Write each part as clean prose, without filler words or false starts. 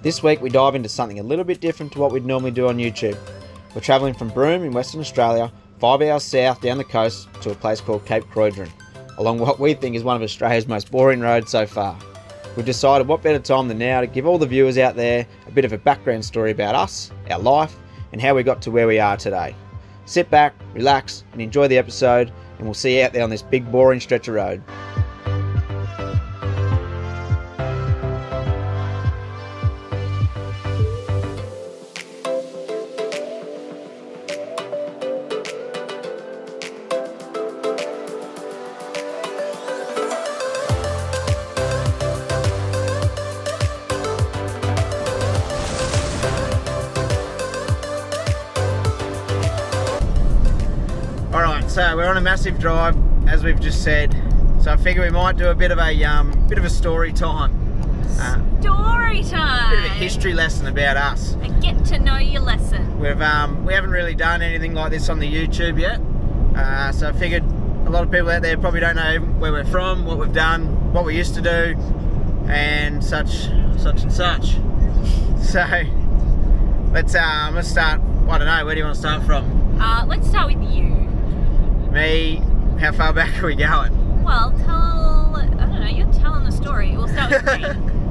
This week we dive into something a little bit different to what we'd normally do on YouTube. We're travelling from Broome in Western Australia, 5 hours south down the coast to a place called Cape Croydon, along what we think is one of Australia's most boring roads so far. We've decided what better time than now to give all the viewers out there a bit of a background story about us, our life, and how we got to where we are today. Sit back, relax, and enjoy the episode, and we'll see you out there on this big boring stretch of road. So we're on a massive drive, as we've just said. So I figure we might do a bit of a story time. Story time. Bit of a history lesson about us. A get to know you lesson. We haven't really done anything like this on the YouTube yet. So I figured a lot of people out there probably don't know where we're from, what we've done, what we used to do, and such and such. So let's start. I don't know. Where do you want to start from? Let's start with you. Me, how far back are we going? Well, I don't know, you're telling the story. We'll start with me.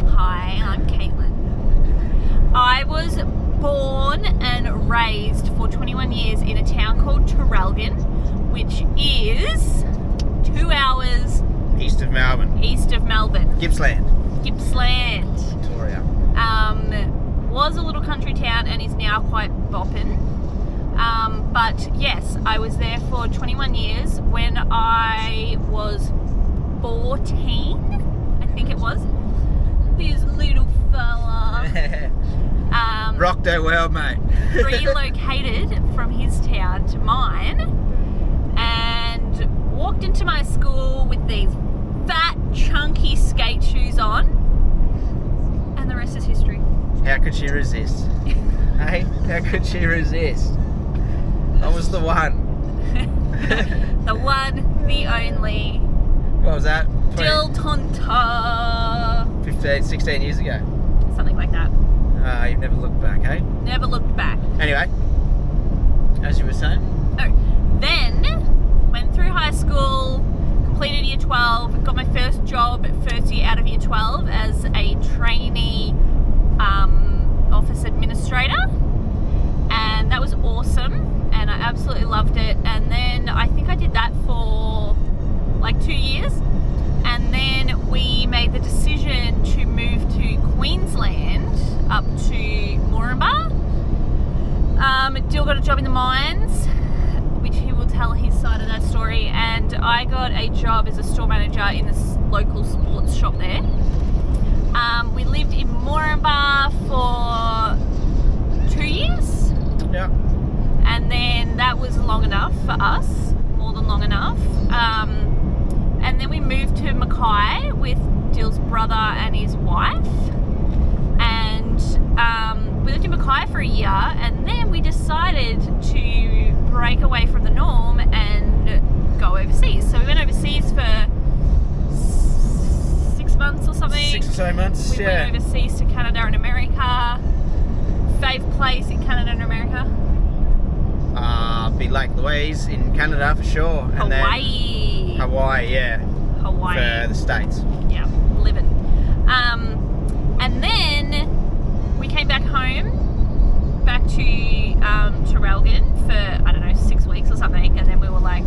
Hi, I'm Caitlin. I was born and raised for 21 years in a town called Traralgon, which is 2 hours east of Melbourne. Gippsland. Victoria. Was a little country town and is now quite bopping. But yes, I was there for 21 years. When I was 14, I think it was, this little fella rocked her world, mate. relocated from his town to mine and walked into my school with these fat, chunky skate shoes on, and the rest is history. How could she resist? Hey, how could she resist? I was the one. The one, the only. What was that? Dill Tonta. 15, 16 years ago. Something like that. You've never looked back, eh? Never looked back. Anyway, as you were saying. Oh, then went through high school, completed year 12, got my first job first year out of year 12 as a trainee office administrator, and that was awesome. And I absolutely loved it. And then I think I did that for like 2 years, and then we made the decision to move to Queensland, up to Moranbah. Dill got a job in the mines, which he will tell his side of that story, and I got a job as a store manager in this local sports shop there. We lived in Moranbah for 2 years. Yeah. And then that was long enough for us, more than long enough. And then we moved to Mackay with Dill's brother and his wife. And we lived in Mackay for a year, and then we decided to break away from the norm and go overseas. So we went overseas for 6 months or something. 6 or so months, we went overseas to Canada and America. Fave place in Canada and America? Be Lake Louise in Canada for sure. And Hawaii. Then Hawaii, yeah. Hawaii. For the States. Yeah, living. And then we came back home, back to Traralgon for, I don't know, 6 weeks or something, and then we were like,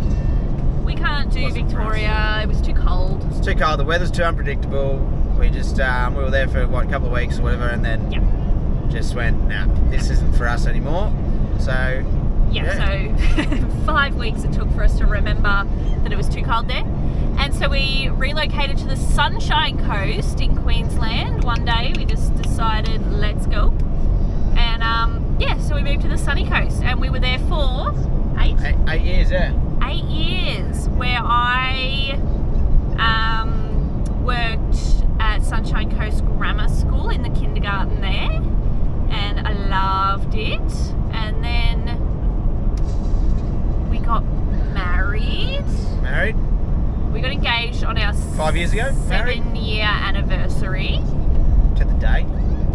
we can't do Victoria, it was too cold. It's too cold, the weather's too unpredictable. We just, we were there for what, a couple of weeks or whatever, and then just went, nah, this isn't for us anymore. So so 5 weeks it took for us to remember that it was too cold there. And so we relocated to the Sunshine Coast in Queensland. One day we just decided, let's go. And so we moved to the sunny coast, and we were there for 8 years, yeah. 8 years, where I worked at Sunshine Coast Grammar School in the kindergarten there, and I loved it. And then we got married. We got engaged on our 5 years ago. 7-year anniversary. To the day.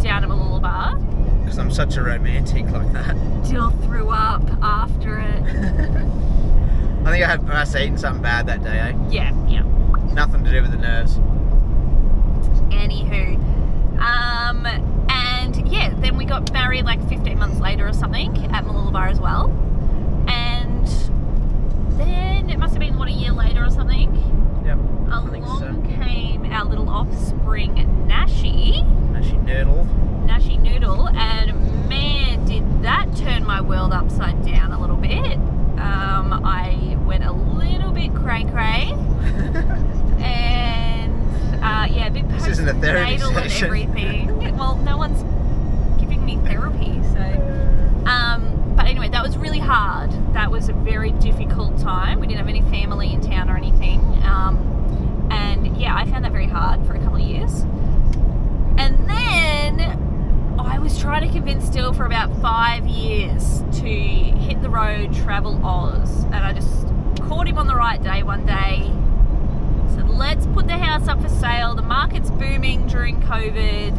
down at Mooloolaba. Because I'm such a romantic like that. Jill threw up after it. I think I must have eaten something bad that day, eh? Yeah. Nothing to do with the nerves. Anywho, and yeah, then we got married like 15 months later or something at Mooloolaba as well. And then it must have been, what, a year later or something? Yep. Along came our little offspring, Nashi. Nashi Noodle, and man, did that turn my world upside down a little bit. I went a little bit cray-cray. And yeah, a bit This isn't a therapy postnatal and session. everything. Well, no one's giving me therapy, so. But anyway, that was really hard. That was a very difficult time. We didn't have any family in town or anything. And yeah, I found that very hard for a couple of years. And then I was trying to convince Dill for about 5 years to hit the road, travel Oz. And I just caught him on the right day one day. Said, let's put the house up for sale. The market's booming during COVID.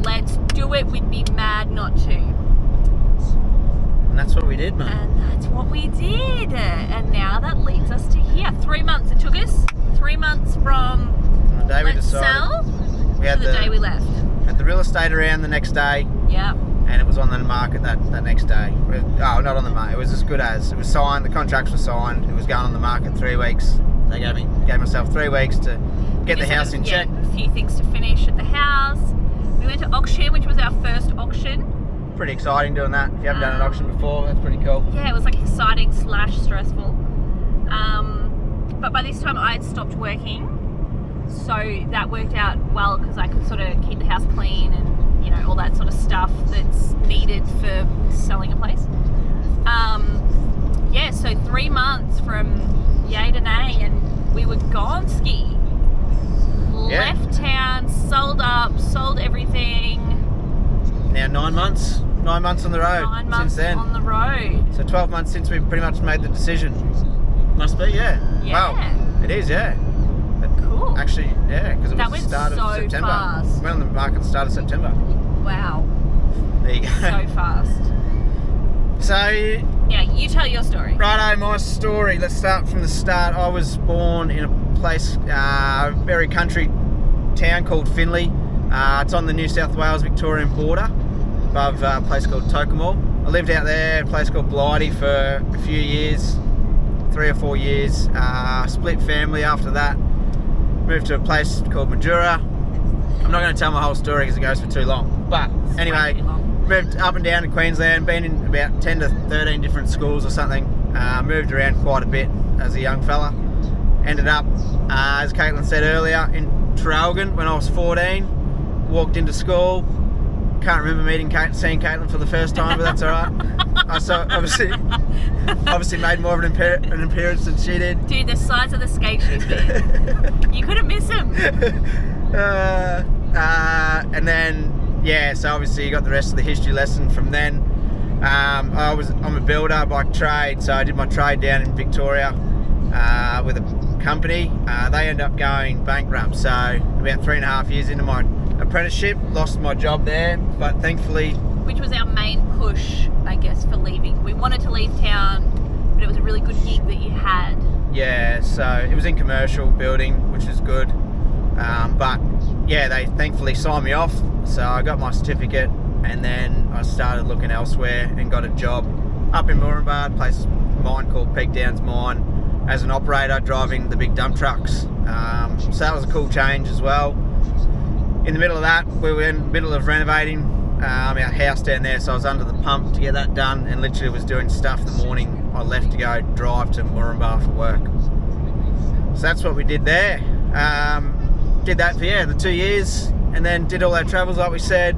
Let's do it. We'd be mad not to. And that's what we did, mate. And that's what we did. And now that leads us to here. 3 months it took us. 3 months from The day we let's decided, sell we had to the day we left. had the real estate around the next day, Yep. and it was on the market that next day. Oh, not on the market. It was as good as. It was signed. The contracts were signed. It was going on the market 3 weeks. They gave myself 3 weeks to get the house in check. A few things to finish at the house. We went to auction, which was our first auction. Pretty exciting doing that. If you haven't done an auction before, that's pretty cool. Yeah, it was like exciting / stressful. But by this time I had stopped working, so that worked out well because I could sort of keep the house clean and, you know, all that sort of stuff that's needed for selling a place. Yeah, so 3 months from yay to nay, and we were gone ski. Yeah. Left town, sold up, sold everything. Now 9 months. 9 months on the road 9 months since then. on the road. So 12 months since we pretty much made the decision. Must be, yeah. Yeah. Wow. It is, yeah. Cool. Actually, yeah, because it That was went the start of so September. fast. Went on the market at the start of September. Wow. There you go. So fast. So, Yeah, you tell your story. righto, my story. Let's start from the start. I was born in a place, very country town called Finley. It's on the New South Wales Victorian border, above a place called Tocumwal. I lived out there, a place called Blighty, for a few years, 3 or 4 years. Split family after that. Moved to a place called Majura. I'm not going to tell my whole story because it goes for too long. But anyway, Way too long. moved up and down to Queensland, been in about 10 to 13 different schools or something. Moved around quite a bit as a young fella. Ended up, as Caitlin said earlier, in Traralgon when I was 14. Walked into school. Can't remember seeing Caitlin for the first time, but that's all right. I saw, obviously made more of an appearance than she did. Dude, the size of the skate shoes, man. You couldn't miss him. And then, yeah, so obviously you got the rest of the history lesson from then. I'm a builder by trade, so I did my trade down in Victoria with a company. They ended up going bankrupt, so about 3.5 years into my apprenticeship, lost my job there, but thankfully... Which was our main push, I guess, for leaving. We wanted to leave town, but it was a really good gig that you had. Yeah, so it was in commercial building, which is good. But yeah, they thankfully signed me off, so I got my certificate, and then I started looking elsewhere and got a job up in Moranbah, a place mine called Peak Downs Mine, as an operator driving the big dump trucks. So that was a cool change as well. In the middle of that, we were in the middle of renovating our house down there, so I was under the pump to get that done, and literally was doing stuff the morning I left to go drive to Moranbah for work. So that's what we did there. Did that for the 2 years, and then did all our travels like we said,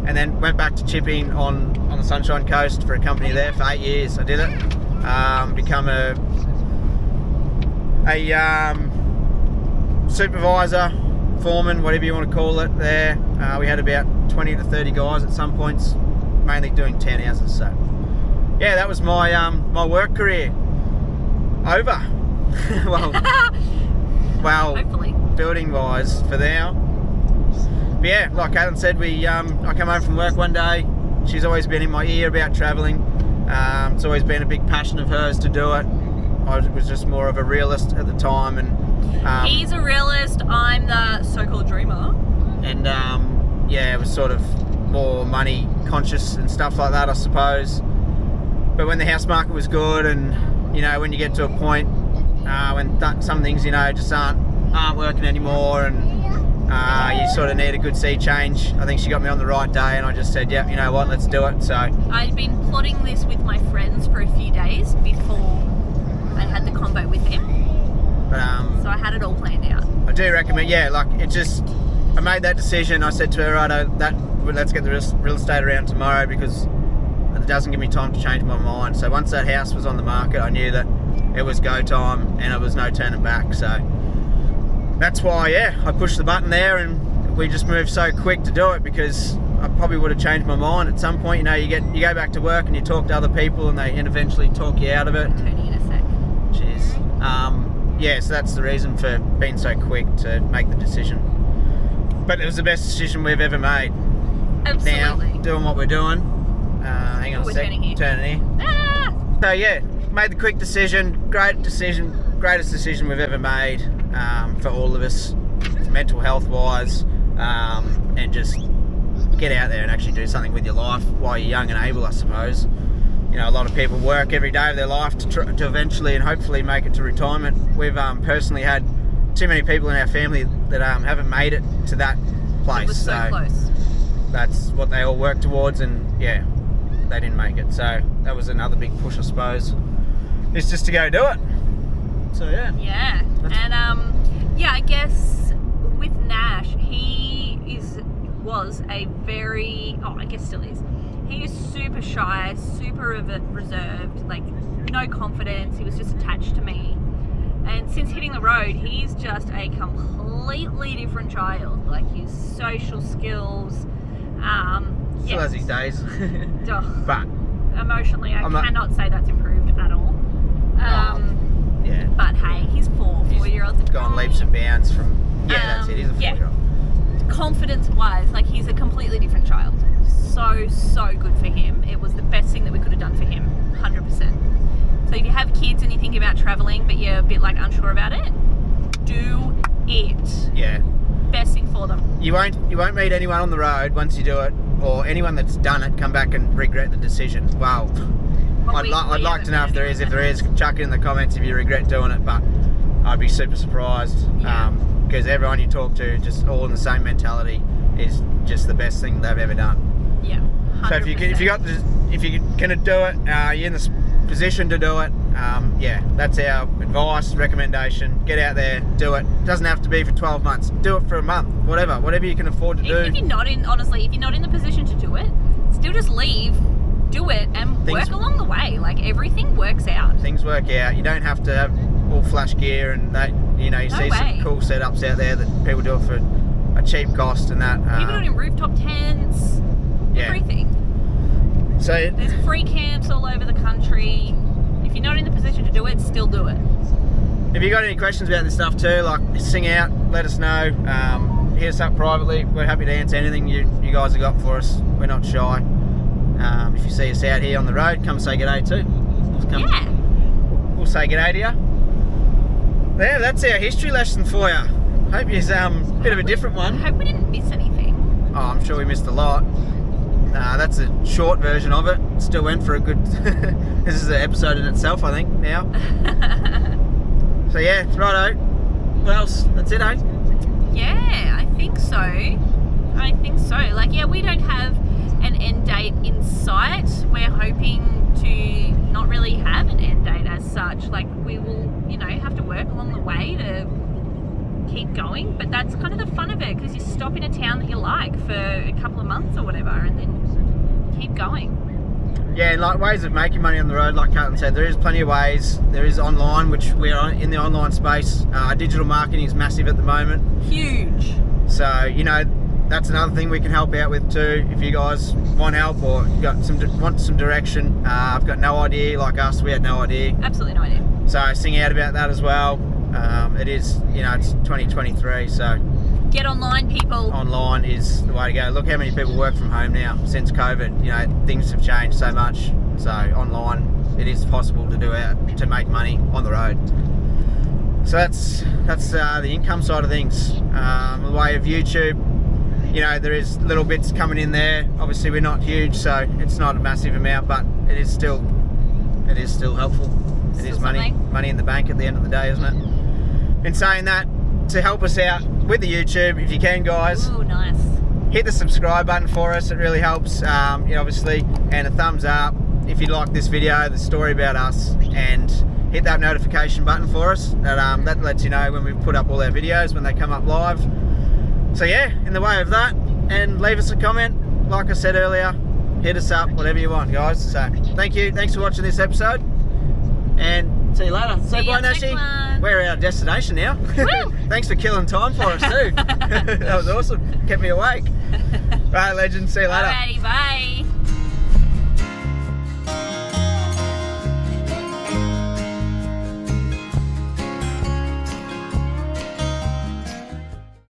and then went back to chipping on the Sunshine Coast for a company there for 8 years. I did it. Become a supervisor, foreman, whatever you want to call it there. We had about 20 to 30 guys at some points, mainly doing townhouses. So yeah, that was my my work career over. well Hopefully. building wise for now. But But yeah, like Caitlin said, I come home from work one day. She's always been in my ear about travelling. It's always been a big passion of hers to do it. I was just more of a realist at the time, and he's a realist. I'm the so-called dreamer. And yeah, it was sort of more money conscious and stuff like that, I suppose. But when the house market was good, and you know, when you get to a point when some things, you know, just aren't working anymore, and you sort of need a good sea change. I think she got me on the right day, and I just said, yeah, you know what, let's do it. So I'd been plotting this with my friends for a few days before I had the convo with him. So I had it all planned out. I do recommend, yeah, like it just, I made that decision. I said to her, right, let's get the real estate around tomorrow, because it doesn't give me time to change my mind. So once that house was on the market, I knew that it was go time and it was no turning back. So that's why, yeah, I pushed the button there, and we just moved so quick to do it, because I probably would have changed my mind at some point. You know, you go back to work and you talk to other people, and they eventually talk you out of it. Tony in a sec. Cheers. Yeah, so that's the reason for being so quick to make the decision. But it was the best decision we've ever made. Absolutely. Now, doing what we're doing. Hang on a sec. Turning here. Turning here. Ah! So yeah, made the quick decision. Great decision. Greatest decision we've ever made for all of us, mental health wise, and just get out there and actually do something with your life while you're young and able, I suppose. You know, a lot of people work every day of their life to eventually and hopefully make it to retirement. We've personally had too many people in our family that haven't made it to that place. It was so close. That's what they all work towards, and yeah, they didn't make it. So that was another big push, I suppose. It's just to go do it. So yeah. Yeah, and yeah, I guess with Nash, was a very, I guess still is. He is super shy, super reserved, like no confidence. He was just attached to me. And since hitting the road, he's just a completely different child. Like his social skills, Still has his days. But emotionally, I cannot say that's improved at all. Yeah. But hey, he's 4-year-olds. Gone leaps and bounds from, yeah, that's it, he's a 4-year-old. Confidence-wise, like he's a completely different child. So good for him. It was the best thing that we could have done for him, 100%. So if you have kids and you think about traveling, but you're a bit like unsure about it, do it. Yeah. Best thing for them. You won't meet anyone on the road once you do it, or anyone that's done it come back and regret the decision. Wow. I'd like to know if there is. If there is, chuck it in the comments if you regret doing it. But I'd be super surprised, because everyone you talk to, just all in the same mentality, is just the best thing they've ever done. Yeah. 100%. So if you're gonna do it, you're in the position to do it. Yeah, that's our advice, recommendation. Get out there, do it. It doesn't have to be for 12 months. Do it for a month, whatever you can afford to do. If you're not in, honestly, if you're not in the position to do it, still just leave, do it, and work along the way. Like everything works out. Things work out. You don't have to have all flash gear and that. You know, you see some cool setups out there that people do it for a cheap cost and that. People do it in rooftop tents. Everything. So there's free camps all over the country. If you're not in the position to do it, still do it. If you got any questions about this stuff too, like sing out, let us know. Hit us up privately. We're happy to answer anything you guys have got for us. We're not shy. If you see us out here on the road, come say g'day too. We'll say g'day to you. Yeah, that's our history lesson for you. Hope it's a bit of a different one. I hope we didn't miss anything. Oh, I'm sure we missed a lot. That's a short version of it. Still went for a good... This is an episode in itself, I think, now. So yeah, righto. What else? That's it, eh? Yeah, I think so. Like, yeah, we don't have an end date in sight. We're hoping to not really have an end date as such. Like, we will, you know, have to work along the way to keep going, but that's kind of the fun of it, because you stop in a town that you like for a couple of months or whatever, and then keep going. Yeah, and like ways of making money on the road, like Caitlin said, there is plenty of ways. There is online, which we're in the online space. Digital marketing is massive at the moment. Huge. So, you know, that's another thing we can help out with too. If you guys want help or want some direction, I've got no idea. Like us, we had no idea. Absolutely no idea. So sing out about that as well. It is, you know, it's 2023, so Get online, people. Online is the way to go. Look how many people work from home now since COVID. You know, things have changed so much. So online, it is possible to to make money on the road. So that's the income side of things. The way of YouTube, you know, there is little bits coming in there. Obviously, we're not huge, so it's not a massive amount, but it is still helpful. It is money in the bank at the end of the day, isn't it? In saying that, to help us out with the YouTube, if you can, guys. Ooh, nice. Hit the subscribe button for us. It really helps, obviously, and a thumbs up if you like this video, the story about us, and hit that notification button for us. That lets you know when we put up all our videos, when they come up live. So yeah, in the way of that, and leave us a comment. Like I said earlier, hit us up, whatever you want, guys. So thank you. Thanks for watching this episode, and see you later. See you Nashi. next one. We're at our destination now. Thanks for killing time for us too. That was awesome. Kept me awake. Right, legend. See you later. Alrighty, bye.